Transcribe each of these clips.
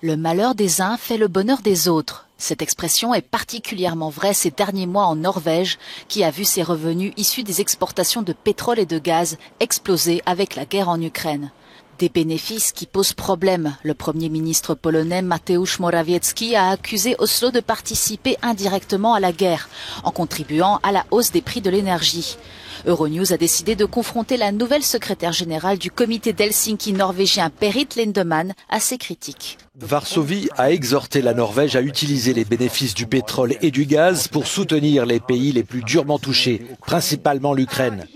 Le malheur des uns fait le bonheur des autres. Cette expression est particulièrement vraie ces derniers mois en Norvège, qui a vu ses revenus issus des exportations de pétrole et de gaz exploser avec la guerre en Ukraine. Des bénéfices qui posent problème. Le Premier ministre polonais Mateusz Morawiecki a accusé Oslo de participer indirectement à la guerre, en contribuant à la hausse des prix de l'énergie. Euronews a décidé de confronter la nouvelle secrétaire générale du comité d'Helsinki norvégien Berit Lindemann à ces critiques. Varsovie a exhorté la Norvège à utiliser les bénéfices du pétrole et du gaz pour soutenir les pays les plus durement touchés, principalement l'Ukraine.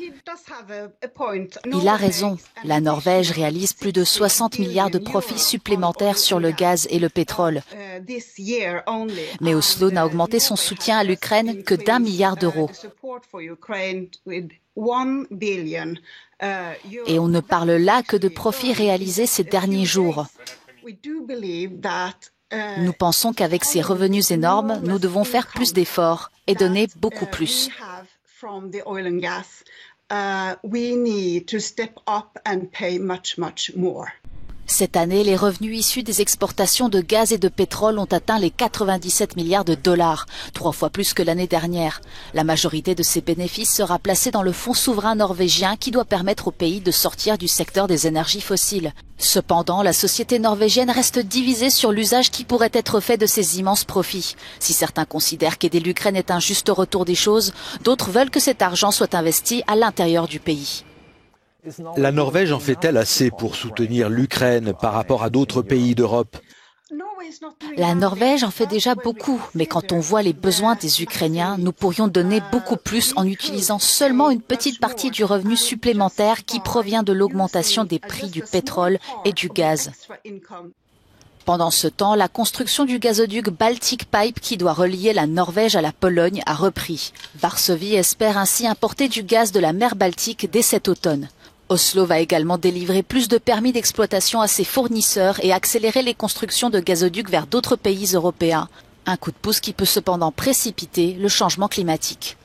Il a raison. La Norvège réalise plus de 60 milliards de profits supplémentaires sur le gaz et le pétrole. Mais Oslo n'a augmenté son soutien à l'Ukraine que d'1 milliard d'euros. Et on ne parle là que de profits réalisés ces derniers jours. Nous pensons qu'avec ces revenus énormes, nous devons faire plus d'efforts et donner beaucoup plus. Cette année, les revenus issus des exportations de gaz et de pétrole ont atteint les 97 milliards de dollars, 3 fois plus que l'année dernière. La majorité de ces bénéfices sera placée dans le fonds souverain norvégien qui doit permettre au pays de sortir du secteur des énergies fossiles. Cependant, la société norvégienne reste divisée sur l'usage qui pourrait être fait de ces immenses profits. Si certains considèrent qu'aider l'Ukraine est un juste retour des choses, d'autres veulent que cet argent soit investi à l'intérieur du pays. La Norvège en fait-elle assez pour soutenir l'Ukraine par rapport à d'autres pays d'Europe? La Norvège en fait déjà beaucoup, mais quand on voit les besoins des Ukrainiens, nous pourrions donner beaucoup plus en utilisant seulement une petite partie du revenu supplémentaire qui provient de l'augmentation des prix du pétrole et du gaz. Pendant ce temps, la construction du gazoduc Baltic Pipe qui doit relier la Norvège à la Pologne a repris. Varsovie espère ainsi importer du gaz de la mer Baltique dès cet automne. Oslo va également délivrer plus de permis d'exploitation à ses fournisseurs et accélérer les constructions de gazoducs vers d'autres pays européens. Un coup de pouce qui peut cependant précipiter le changement climatique.